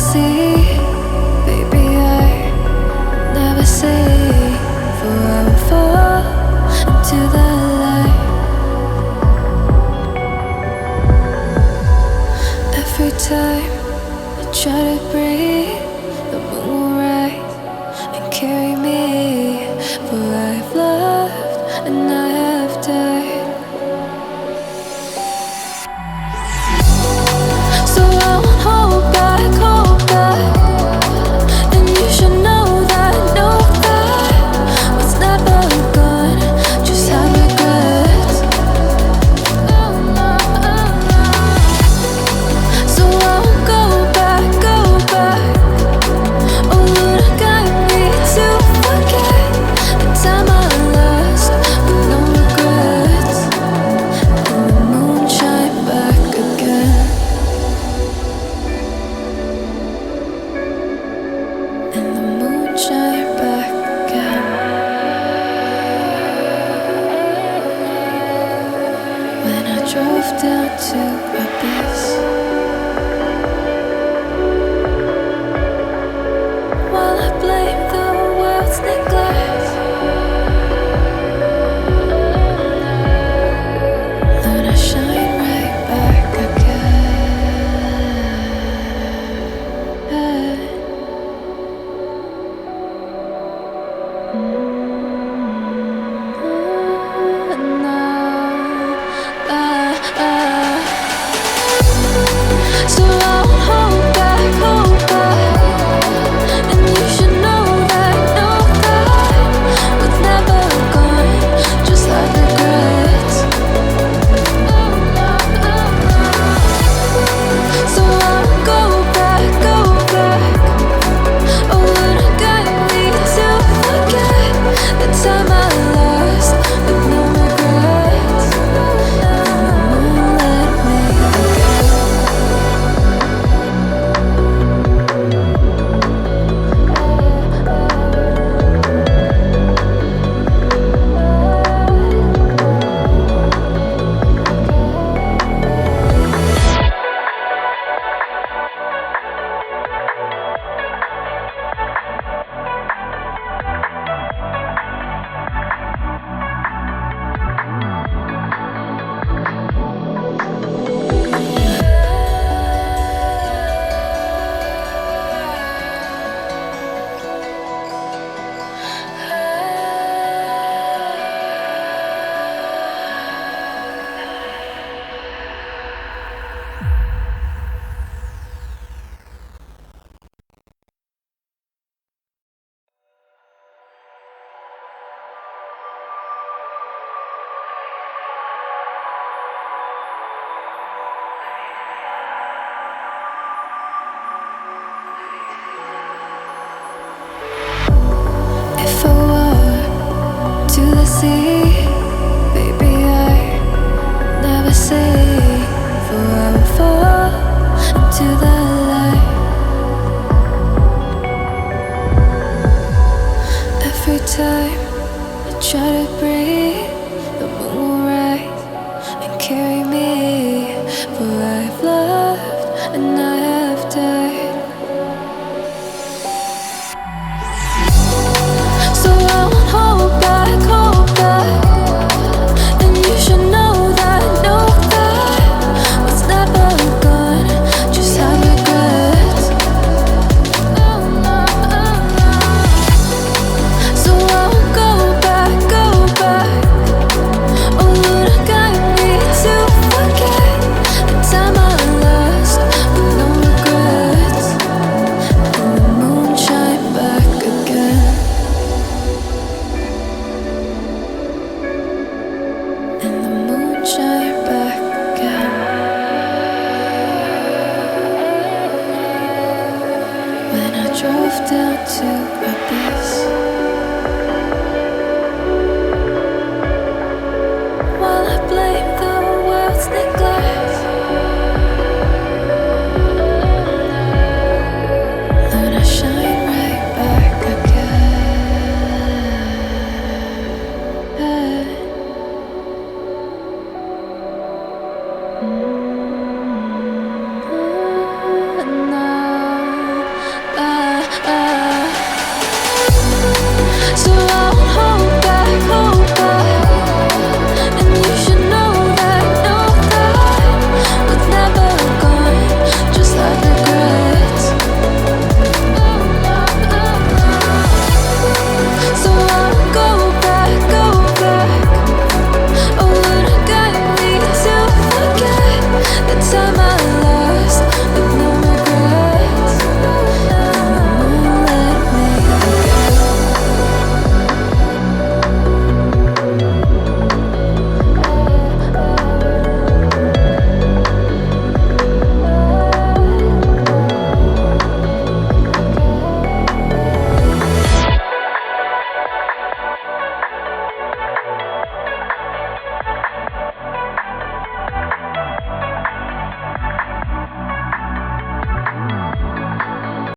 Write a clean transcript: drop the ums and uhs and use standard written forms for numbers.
sea. Baby, I never say, for I will fall into the light. Every time I try to breathe, the moon will rise and carry me. For I've loved and I have died. So I won't hold back, hold back. And you should know that what's never gone just have regrets. So I won't go back, go back. Oh Lord, guide me to forget the time I lost with no regrets. And the moon shine back again. And the moon shine back again. When I drove down to abyss, while I blame the world's neglect, then I shine right back again. So I won't hold back, hold back. And you should know that what's never gone just like regrets. So I won't go back, go back. Oh Lord, guide me to forget the time I lost with no regrets. And the moon let me again. If I walk to the sea, baby, I never say, for I will fall into the light. Every time I try to breathe, the moon will rise and carry me. For I've loved and I have died. So I won't hold back, hold back. And you should know that what's never gone just have regrets. So I won't go back, go back. Oh Lord, guide me to forget the time I lost with no regrets. And the moon shine back again. And the moon shine back again. When I drove down to abyss.